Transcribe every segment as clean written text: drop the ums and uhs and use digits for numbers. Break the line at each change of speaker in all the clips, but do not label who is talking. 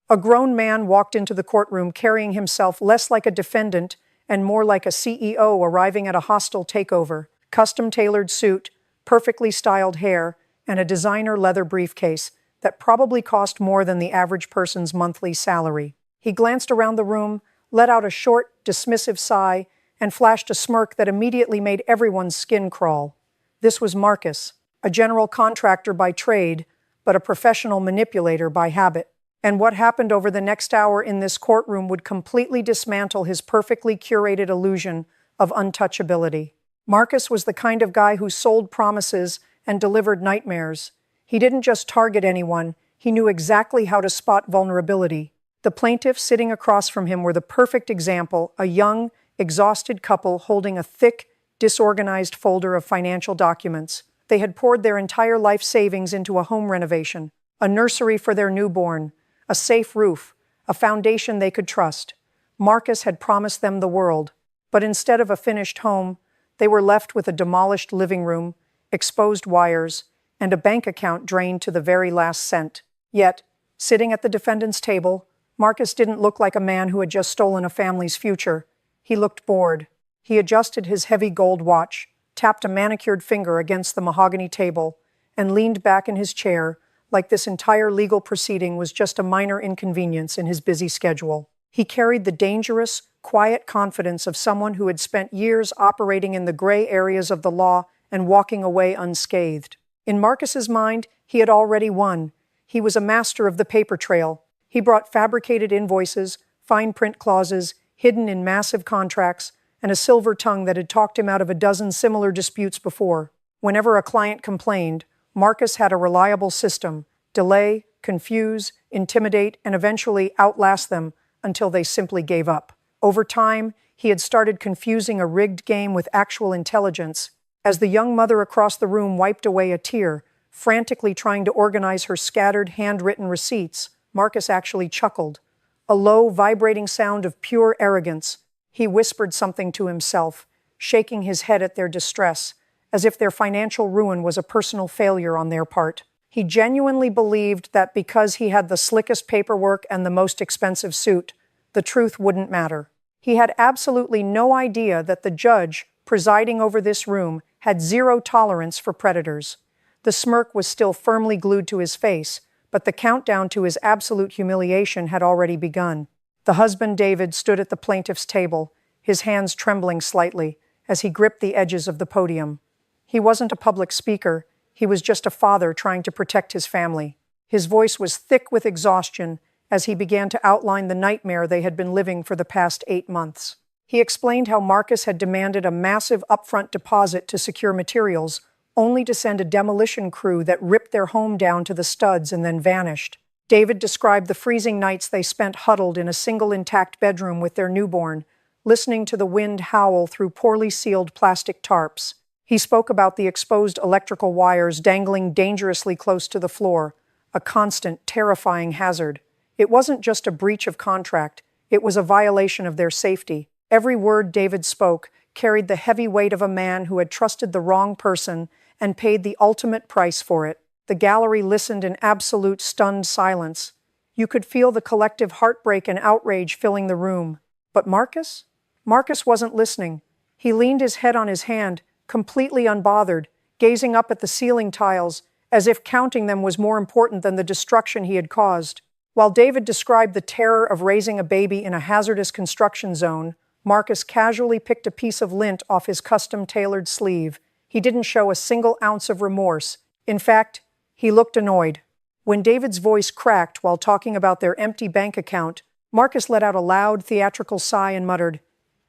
A grown man walked into the courtroom carrying himself less like a defendant and more like a CEO arriving at a hostile takeover. Custom-tailored suit, perfectly styled hair, and a designer leather briefcase that probably cost more than the average person's monthly salary. He glanced around the room, let out a short, dismissive sigh, and flashed a smirk that immediately made everyone's skin crawl. This was Marcus, a general contractor by trade, but a professional manipulator by habit. And what happened over the next hour in this courtroom would completely dismantle his perfectly curated illusion of untouchability. Marcus was the kind of guy who sold promises and delivered nightmares. He didn't just target anyone, he knew exactly how to spot vulnerability. The plaintiffs sitting across from him were the perfect example, a young, exhausted couple holding a thick, disorganized folder of financial documents. They had poured their entire life savings into a home renovation, a nursery for their newborn, a safe roof, a foundation they could trust. Marcus had promised them the world, but instead of a finished home, they were left with a demolished living room, exposed wires, and a bank account drained to the very last cent. Yet, sitting at the defendant's table, Marcus didn't look like a man who had just stolen a family's future. He looked bored. He adjusted his heavy gold watch, tapped a manicured finger against the mahogany table, and leaned back in his chair, like this entire legal proceeding was just a minor inconvenience in his busy schedule. He carried the dangerous, quiet confidence of someone who had spent years operating in the gray areas of the law and walking away unscathed. In Marcus's mind, he had already won. He was a master of the paper trail. He brought fabricated invoices, fine print clauses, hidden in massive contracts, and a silver tongue that had talked him out of a dozen similar disputes before. Whenever a client complained, Marcus had a reliable system: delay, confuse, intimidate, and eventually outlast them until they simply gave up. Over time, he had started confusing a rigged game with actual intelligence. As the young mother across the room wiped away a tear, frantically trying to organize her scattered handwritten receipts, Marcus actually chuckled. A low, vibrating sound of pure arrogance. He whispered something to himself, shaking his head at their distress, as if their financial ruin was a personal failure on their part. He genuinely believed that because he had the slickest paperwork and the most expensive suit, the truth wouldn't matter. He had absolutely no idea that the judge presiding over this room had zero tolerance for predators. The smirk was still firmly glued to his face, but the countdown to his absolute humiliation had already begun. The husband, David, stood at the plaintiff's table, his hands trembling slightly as he gripped the edges of the podium. He wasn't a public speaker, he was just a father trying to protect his family. His voice was thick with exhaustion as he began to outline the nightmare they had been living for the past 8 months. He explained how Marcus had demanded a massive upfront deposit to secure materials, only to send a demolition crew that ripped their home down to the studs and then vanished. David described the freezing nights they spent huddled in a single intact bedroom with their newborn, listening to the wind howl through poorly sealed plastic tarps. He spoke about the exposed electrical wires dangling dangerously close to the floor, a constant, terrifying hazard. It wasn't just a breach of contract, it was a violation of their safety. Every word David spoke carried the heavy weight of a man who had trusted the wrong person and paid the ultimate price for it. The gallery listened in absolute stunned silence. You could feel the collective heartbreak and outrage filling the room. But Marcus? Marcus wasn't listening. He leaned his head on his hand, completely unbothered, gazing up at the ceiling tiles, as if counting them was more important than the destruction he had caused. While David described the terror of raising a baby in a hazardous construction zone, Marcus casually picked a piece of lint off his custom-tailored sleeve. He didn't show a single ounce of remorse. In fact, he looked annoyed. When David's voice cracked while talking about their empty bank account, Marcus let out a loud, theatrical sigh and muttered,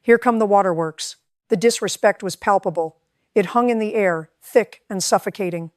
"Here come the waterworks." The disrespect was palpable. It hung in the air, thick and suffocating.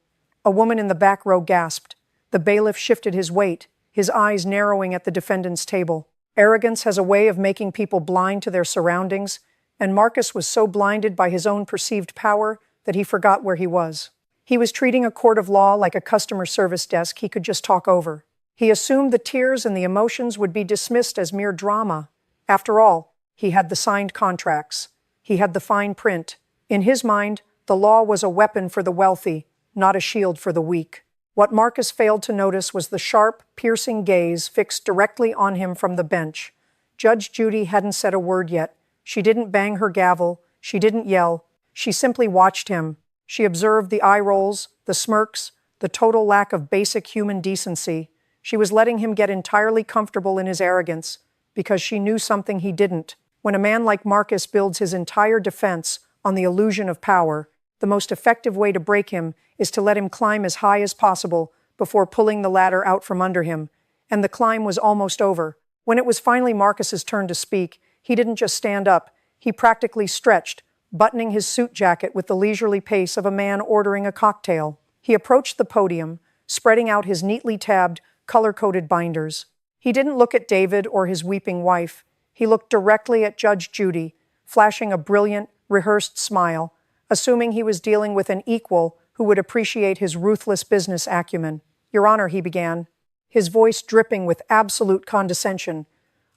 A woman in the back row gasped. The bailiff shifted his weight, his eyes narrowing at the defendant's table. Arrogance has a way of making people blind to their surroundings, and Marcus was so blinded by his own perceived power that he forgot where he was. He was treating a court of law like a customer service desk he could just talk over. He assumed the tears and the emotions would be dismissed as mere drama. After all, he had the signed contracts. He had the fine print. In his mind, the law was a weapon for the wealthy, not a shield for the weak. What Marcus failed to notice was the sharp, piercing gaze fixed directly on him from the bench. Judge Judy hadn't said a word yet. She didn't bang her gavel. She didn't yell. She simply watched him. She observed the eye rolls, the smirks, the total lack of basic human decency. She was letting him get entirely comfortable in his arrogance, because she knew something he didn't. When a man like Marcus builds his entire defense on the illusion of power, the most effective way to break him is to let him climb as high as possible before pulling the ladder out from under him. And the climb was almost over. When it was finally Marcus's turn to speak, he didn't just stand up. He practically stretched, buttoning his suit jacket with the leisurely pace of a man ordering a cocktail. He approached the podium, spreading out his neatly tabbed, color-coded binders. He didn't look at David or his weeping wife. He looked directly at Judge Judy, flashing a brilliant, rehearsed smile, assuming he was dealing with an equal who would appreciate his ruthless business acumen. "Your Honor," he began, his voice dripping with absolute condescension,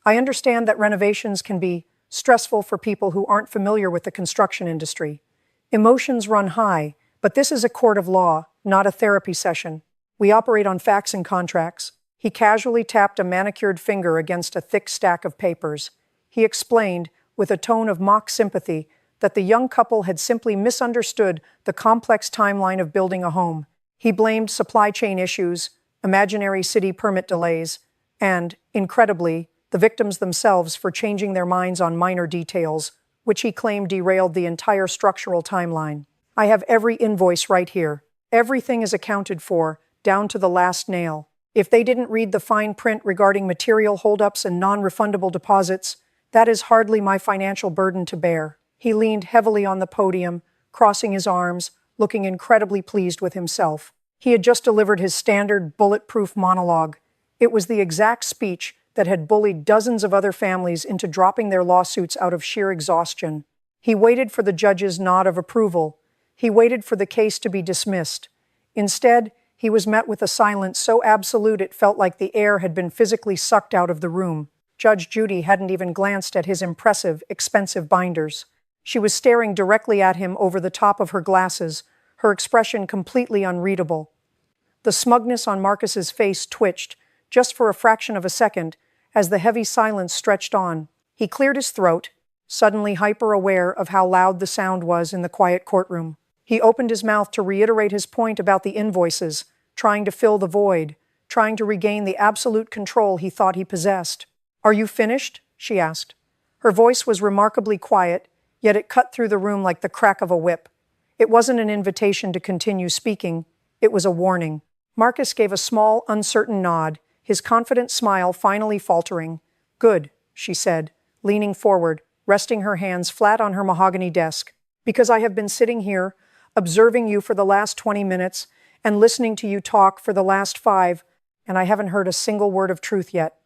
"I understand that renovations can be stressful for people who aren't familiar with the construction industry. Emotions run high, but this is a court of law, not a therapy session. We operate on facts and contracts." He casually tapped a manicured finger against a thick stack of papers. He explained, with a tone of mock sympathy, that the young couple had simply misunderstood the complex timeline of building a home. He blamed supply chain issues, imaginary city permit delays, and, incredibly, the victims themselves for changing their minds on minor details, which he claimed derailed the entire structural timeline. "I have every invoice right here. Everything is accounted for, down to the last nail. If they didn't read the fine print regarding material holdups and non-refundable deposits, that is hardly my financial burden to bear." He leaned heavily on the podium, crossing his arms, looking incredibly pleased with himself. He had just delivered his standard bulletproof monologue. It was the exact speech that had bullied dozens of other families into dropping their lawsuits out of sheer exhaustion. He waited for the judge's nod of approval. He waited for the case to be dismissed. Instead, he was met with a silence so absolute it felt like the air had been physically sucked out of the room. Judge Judy hadn't even glanced at his impressive, expensive binders. She was staring directly at him over the top of her glasses, her expression completely unreadable. The smugness on Marcus's face twitched, just for a fraction of a second, as the heavy silence stretched on. He cleared his throat, suddenly hyper-aware of how loud the sound was in the quiet courtroom. He opened his mouth to reiterate his point about the invoices, trying to fill the void, trying to regain the absolute control he thought he possessed. "Are you finished?" she asked. Her voice was remarkably quiet, yet it cut through the room like the crack of a whip. It wasn't an invitation to continue speaking, it was a warning. Marcus gave a small, uncertain nod, his confident smile finally faltering. "Good," she said, leaning forward, resting her hands flat on her mahogany desk. "Because I have been sitting here, observing you for the last 20 minutes, and listening to you talk for the last 5, and I haven't heard a single word of truth yet.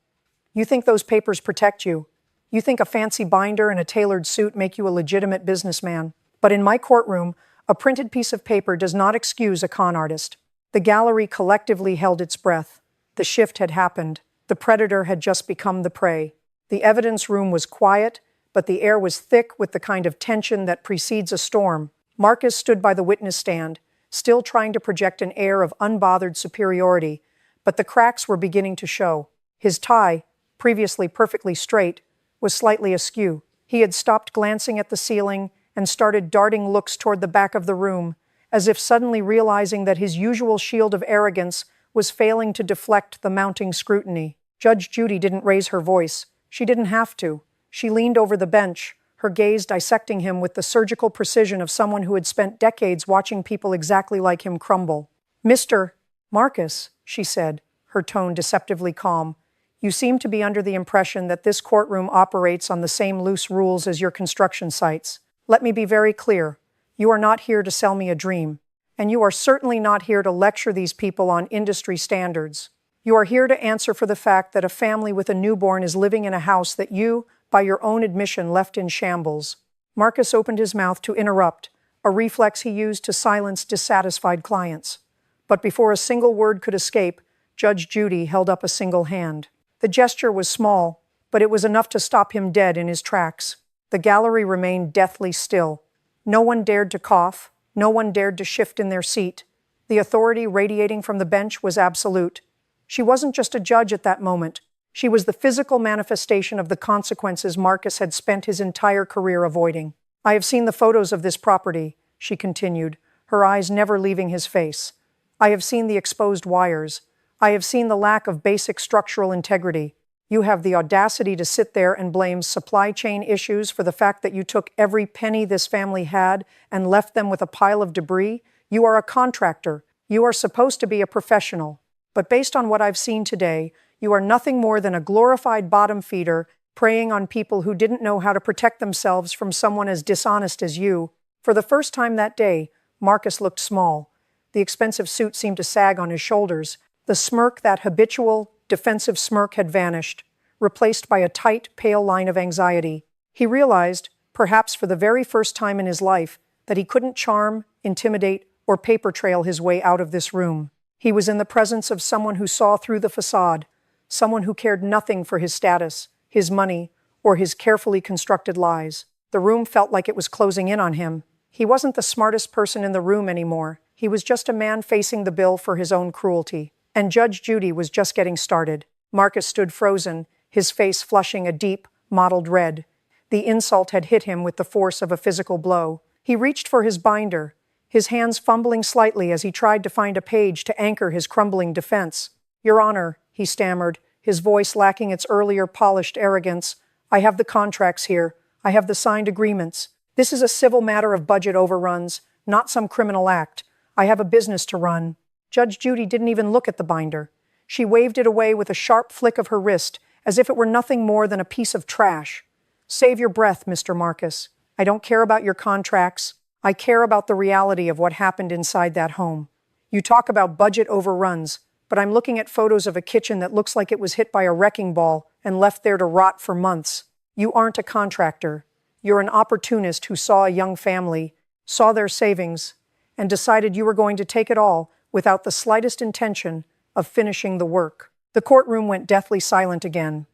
You think those papers protect you. You think a fancy binder and a tailored suit make you a legitimate businessman. But in my courtroom, a printed piece of paper does not excuse a con artist." The gallery collectively held its breath. The shift had happened. The predator had just become the prey. The evidence room was quiet, but the air was thick with the kind of tension that precedes a storm. Marcus stood by the witness stand, still trying to project an air of unbothered superiority, but the cracks were beginning to show. His tie, previously perfectly straight, was slightly askew. He had stopped glancing at the ceiling and started darting looks toward the back of the room, as if suddenly realizing that his usual shield of arrogance was failing to deflect the mounting scrutiny. Judge Judy didn't raise her voice. She didn't have to. She leaned over the bench, her gaze dissecting him with the surgical precision of someone who had spent decades watching people exactly like him crumble. "Mr. Marcus," she said, her tone deceptively calm, "you seem to be under the impression that this courtroom operates on the same loose rules as your construction sites. Let me be very clear. You are not here to sell me a dream, and you are certainly not here to lecture these people on industry standards. You are here to answer for the fact that a family with a newborn is living in a house that you, by your own admission, left in shambles." Marcus opened his mouth to interrupt, a reflex he used to silence dissatisfied clients. But before a single word could escape, Judge Judy held up a single hand. The gesture was small, but it was enough to stop him dead in his tracks. The gallery remained deathly still. No one dared to cough, no one dared to shift in their seat. The authority radiating from the bench was absolute. She wasn't just a judge at that moment. She was the physical manifestation of the consequences Marcus had spent his entire career avoiding. "I have seen the photos of this property," she continued, her eyes never leaving his face. "I have seen the exposed wires. I have seen the lack of basic structural integrity. You have the audacity to sit there and blame supply chain issues for the fact that you took every penny this family had and left them with a pile of debris? You are a contractor. You are supposed to be a professional. But based on what I've seen today, you are nothing more than a glorified bottom feeder preying on people who didn't know how to protect themselves from someone as dishonest as you." For the first time that day, Marcus looked small. The expensive suit seemed to sag on his shoulders. The smirk, that habitual, defensive smirk, had vanished, replaced by a tight, pale line of anxiety. He realized, perhaps for the very first time in his life, that he couldn't charm, intimidate, or paper trail his way out of this room. He was in the presence of someone who saw through the facade, someone who cared nothing for his status, his money, or his carefully constructed lies. The room felt like it was closing in on him. He wasn't the smartest person in the room anymore. He was just a man facing the bill for his own cruelty. And Judge Judy was just getting started. Marcus stood frozen, his face flushing a deep, mottled red. The insult had hit him with the force of a physical blow. He reached for his binder, his hands fumbling slightly as he tried to find a page to anchor his crumbling defense. "Your Honor," he stammered, his voice lacking its earlier polished arrogance, "I have the contracts here. I have the signed agreements. This is a civil matter of budget overruns, not some criminal act. I have a business to run." Judge Judy didn't even look at the binder. She waved it away with a sharp flick of her wrist, as if it were nothing more than a piece of trash. "Save your breath, Mr. Marcus. I don't care about your contracts. I care about the reality of what happened inside that home. You talk about budget overruns, but I'm looking at photos of a kitchen that looks like it was hit by a wrecking ball and left there to rot for months. You aren't a contractor. You're an opportunist who saw a young family, saw their savings, and decided you were going to take it all without the slightest intention of finishing the work." The courtroom went deathly silent again.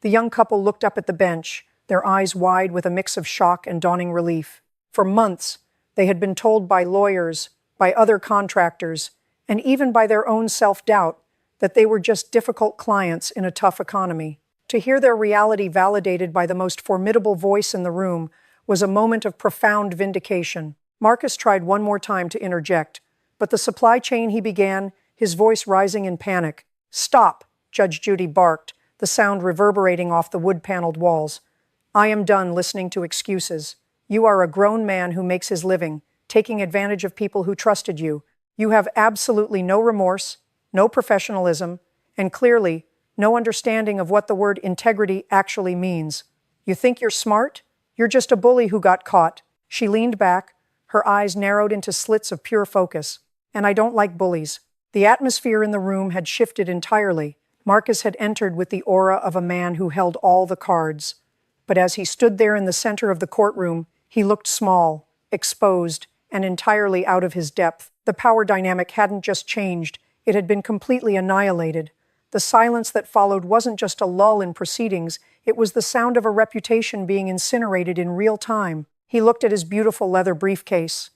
The young couple looked up at the bench, their eyes wide with a mix of shock and dawning relief. For months, they had been told by lawyers, by other contractors, and even by their own self-doubt that they were just difficult clients in a tough economy. To hear their reality validated by the most formidable voice in the room was a moment of profound vindication. Marcus tried one more time to interject, but the supply chain, he began, his voice rising in panic. "Stop," Judge Judy barked, the sound reverberating off the wood-paneled walls. "I am done listening to excuses. You are a grown man who makes his living, taking advantage of people who trusted you. You have absolutely no remorse, no professionalism, and clearly no understanding of what the word integrity actually means. You think you're smart? You're just a bully who got caught." She leaned back, her eyes narrowed into slits of pure focus. "And I don't like bullies." The atmosphere in the room had shifted entirely. Marcus had entered with the aura of a man who held all the cards. But as he stood there in the center of the courtroom, he looked small, exposed, and entirely out of his depth. The power dynamic hadn't just changed, it had been completely annihilated. The silence that followed wasn't just a lull in proceedings, it was the sound of a reputation being incinerated in real time. He looked at his beautiful leather briefcase,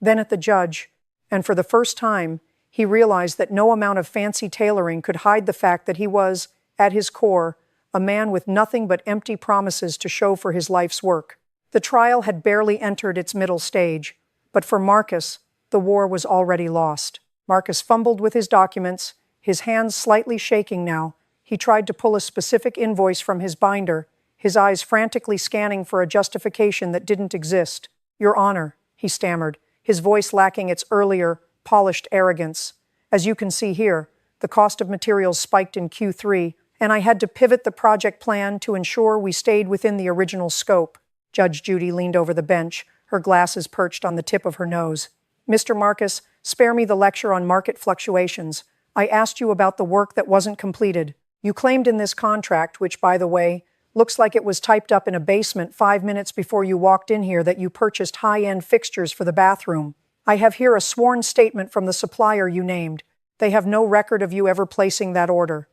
then at the judge, and for the first time, he realized that no amount of fancy tailoring could hide the fact that he was, at his core, a man with nothing but empty promises to show for his life's work. The trial had barely entered its middle stage, but for Marcus, the war was already lost. Marcus fumbled with his documents, his hands slightly shaking now. He tried to pull a specific invoice from his binder, his eyes frantically scanning for a justification that didn't exist. "Your Honor," he stammered, his voice lacking its earlier, polished arrogance. "As you can see here, the cost of materials spiked in Q3, and I had to pivot the project plan to ensure we stayed within the original scope." Judge Judy leaned over the bench, her glasses perched on the tip of her nose. "Mr. Marcus, spare me the lecture on market fluctuations. I asked you about the work that wasn't completed. You claimed in this contract, which, by the way, looks like it was typed up in a basement 5 minutes before you walked in here, that you purchased high-end fixtures for the bathroom. I have here a sworn statement from the supplier you named. They have no record of you ever placing that order.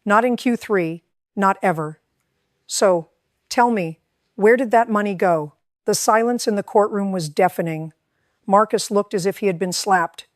Not in Q3, not ever. So, tell me, where did that money go?" The silence in the courtroom was deafening. Marcus looked as if he had been slapped.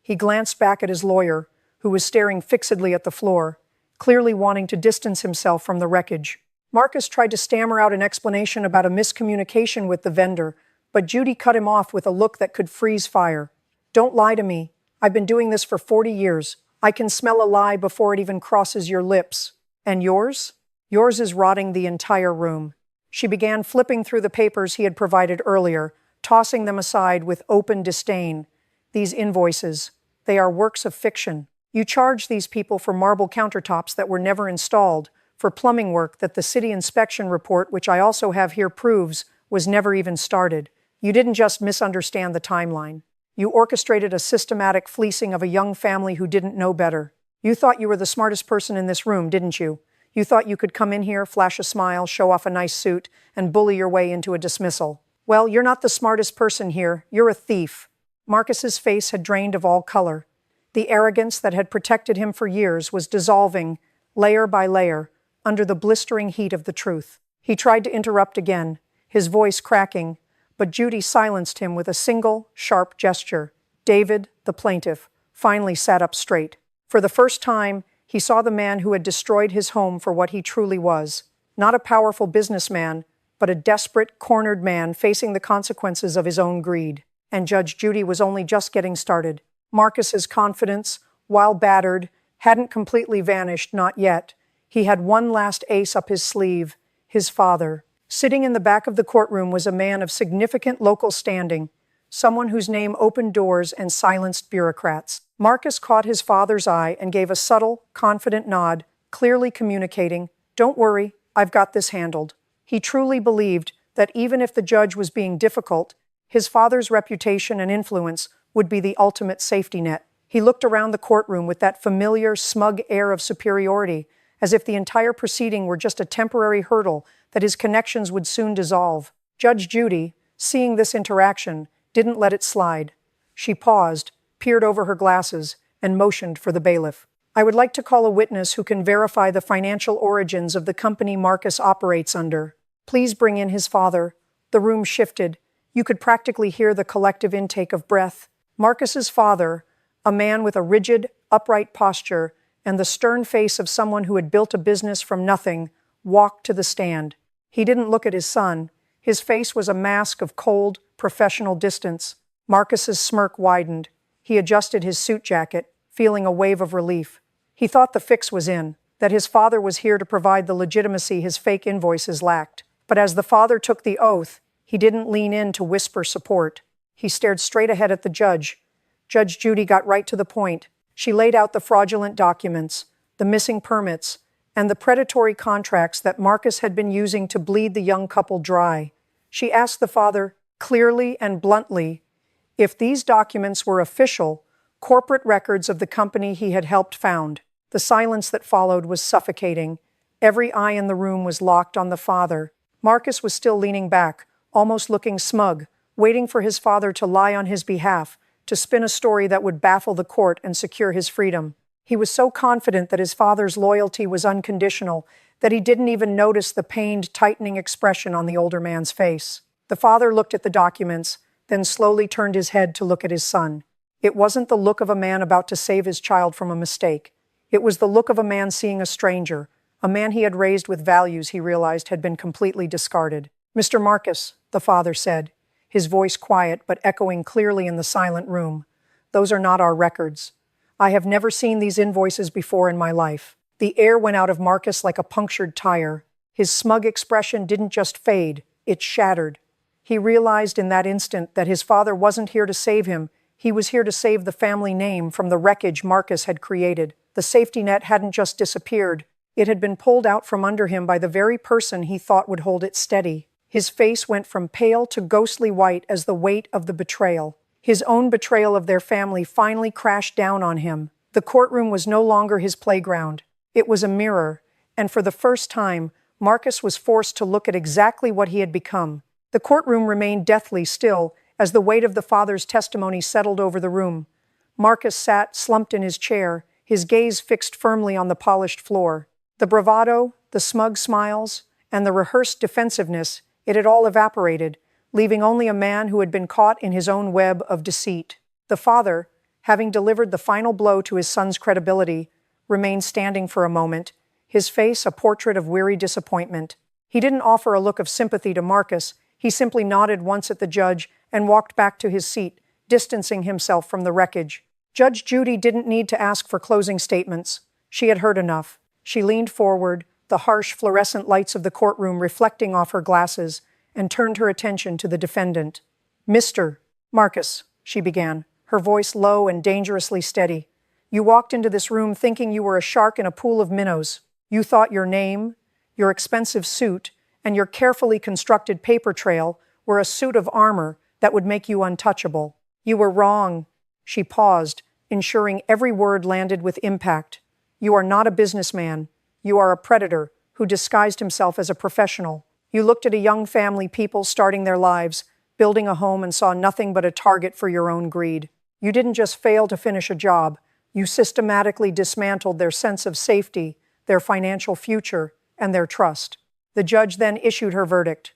He glanced back at his lawyer, who was staring fixedly at the floor, clearly wanting to distance himself from the wreckage. Marcus tried to stammer out an explanation about a miscommunication with the vendor, but Judy cut him off with a look that could freeze fire. "Don't lie to me. I've been doing this for 40 years. I can smell a lie before it even crosses your lips. And yours? Yours is rotting the entire room." She began flipping through the papers he had provided earlier, tossing them aside with open disdain. "These invoices, they are works of fiction. You charge these people for marble countertops that were never installed, for plumbing work that the city inspection report, which I also have here, proves was never even started. You didn't just misunderstand the timeline. You orchestrated a systematic fleecing of a young family who didn't know better. You thought you were the smartest person in this room, didn't you? You thought you could come in here, flash a smile, show off a nice suit, and bully your way into a dismissal. Well, you're not the smartest person here. You're a thief." Marcus's face had drained of all color. The arrogance that had protected him for years was dissolving, layer by layer, under the blistering heat of the truth. He tried to interrupt again, his voice cracking, but Judy silenced him with a single, sharp gesture. David, the plaintiff, finally sat up straight. For the first time, he saw the man who had destroyed his home for what he truly was. Not a powerful businessman, but a desperate, cornered man facing the consequences of his own greed. And Judge Judy was only just getting started. Marcus's confidence, while battered, hadn't completely vanished, not yet. He had one last ace up his sleeve, his father. Sitting in the back of the courtroom was a man of significant local standing, someone whose name opened doors and silenced bureaucrats. Marcus caught his father's eye and gave a subtle, confident nod, clearly communicating, "Don't worry, I've got this handled." He truly believed that even if the judge was being difficult, his father's reputation and influence would be the ultimate safety net. He looked around the courtroom with that familiar, smug air of superiority, as if the entire proceeding were just a temporary hurdle that his connections would soon dissolve. Judge Judy, seeing this interaction, didn't let it slide. She paused, peered over her glasses, and motioned for the bailiff. "I would like to call a witness who can verify the financial origins of the company Marcus operates under. Please bring in his father." The room shifted. You could practically hear the collective intake of breath. Marcus's father, a man with a rigid, upright posture and the stern face of someone who had built a business from nothing, walked to the stand. He didn't look at his son. His face was a mask of cold, professional distance. Marcus's smirk widened. He adjusted his suit jacket, feeling a wave of relief. He thought the fix was in, that his father was here to provide the legitimacy his fake invoices lacked. But as the father took the oath, he didn't lean in to whisper support. He stared straight ahead at the judge. Judge Judy got right to the point. She laid out the fraudulent documents, the missing permits, and the predatory contracts that Marcus had been using to bleed the young couple dry. She asked the father, clearly and bluntly, if these documents were official, corporate records of the company he had helped found. The silence that followed was suffocating. Every eye in the room was locked on the father. Marcus was still leaning back, almost looking smug, waiting for his father to lie on his behalf, to spin a story that would baffle the court and secure his freedom. He was so confident that his father's loyalty was unconditional that he didn't even notice the pained, tightening expression on the older man's face. The father looked at the documents, then slowly turned his head to look at his son. It wasn't the look of a man about to save his child from a mistake. It was the look of a man seeing a stranger, a man he had raised with values he realized had been completely discarded. "Mr. Marcus," the father said, his voice quiet but echoing clearly in the silent room, "those are not our records. I have never seen these invoices before in my life." The air went out of Marcus like a punctured tire. His smug expression didn't just fade, it shattered. He realized in that instant that his father wasn't here to save him. He was here to save the family name from the wreckage Marcus had created. The safety net hadn't just disappeared. It had been pulled out from under him by the very person he thought would hold it steady. His face went from pale to ghostly white as the weight of the betrayal. His own betrayal of their family finally crashed down on him. The courtroom was no longer his playground. It was a mirror, and for the first time, Marcus was forced to look at exactly what he had become. The courtroom remained deathly still as the weight of the father's testimony settled over the room. Marcus sat slumped in his chair, his gaze fixed firmly on the polished floor. The bravado, the smug smiles, and the rehearsed defensiveness, it had all evaporated, leaving only a man who had been caught in his own web of deceit. The father, having delivered the final blow to his son's credibility, remained standing for a moment, his face a portrait of weary disappointment. He didn't offer a look of sympathy to Marcus. He simply nodded once at the judge and walked back to his seat, distancing himself from the wreckage. Judge Judy didn't need to ask for closing statements. She had heard enough. She leaned forward, the harsh fluorescent lights of the courtroom reflecting off her glasses, and turned her attention to the defendant. "Mr. Marcus," she began, her voice low and dangerously steady. "You walked into this room thinking you were a shark in a pool of minnows. You thought your name, your expensive suit, and your carefully constructed paper trail were a suit of armor that would make you untouchable. You were wrong." She paused, ensuring every word landed with impact. "You are not a businessman. You are a predator who disguised himself as a professional. You looked at a young family, people starting their lives, building a home, and saw nothing but a target for your own greed. You didn't just fail to finish a job. You systematically dismantled their sense of safety, their financial future, and their trust." The judge then issued her verdict.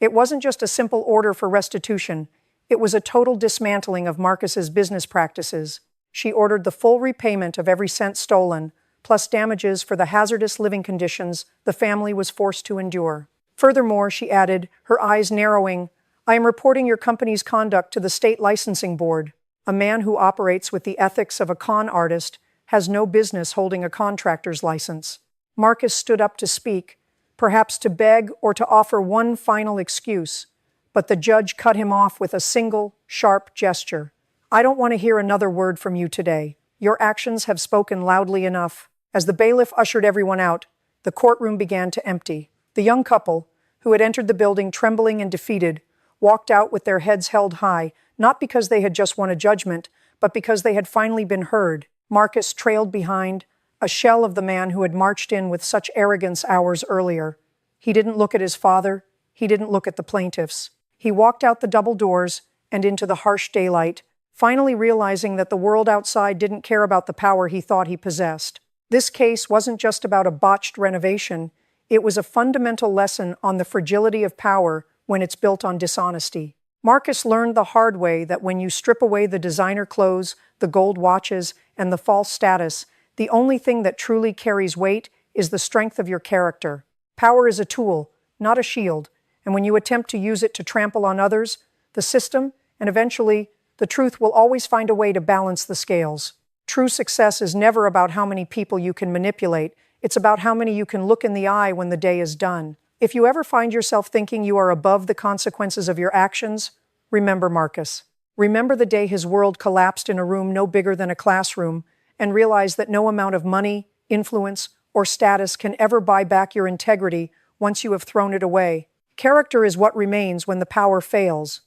It wasn't just a simple order for restitution. It was a total dismantling of Marcus's business practices. She ordered the full repayment of every cent stolen, plus damages for the hazardous living conditions the family was forced to endure. Furthermore, she added, her eyes narrowing, "I am reporting your company's conduct to the state licensing board. A man who operates with the ethics of a con artist has no business holding a contractor's license." Marcus stood up to speak, perhaps to beg or to offer one final excuse, but the judge cut him off with a single, sharp gesture. "I don't want to hear another word from you today. Your actions have spoken loudly enough." As the bailiff ushered everyone out, the courtroom began to empty. The young couple, who had entered the building trembling and defeated, walked out with their heads held high, not because they had just won a judgment, but because they had finally been heard. Marcus trailed behind, a shell of the man who had marched in with such arrogance hours earlier. He didn't look at his father. He didn't look at the plaintiffs. He walked out the double doors and into the harsh daylight, finally realizing that the world outside didn't care about the power he thought he possessed. This case wasn't just about a botched renovation. It was a fundamental lesson on the fragility of power when it's built on dishonesty. Marcus learned the hard way that when you strip away the designer clothes, the gold watches, and the false status, the only thing that truly carries weight is the strength of your character. Power is a tool, not a shield, and when you attempt to use it to trample on others, the system, and eventually, the truth will always find a way to balance the scales. True success is never about how many people you can manipulate. It's about how many you can look in the eye when the day is done. If you ever find yourself thinking you are above the consequences of your actions, remember Marcus. Remember the day his world collapsed in a room no bigger than a classroom, and realize that no amount of money, influence, or status can ever buy back your integrity once you have thrown it away. Character is what remains when the power fails.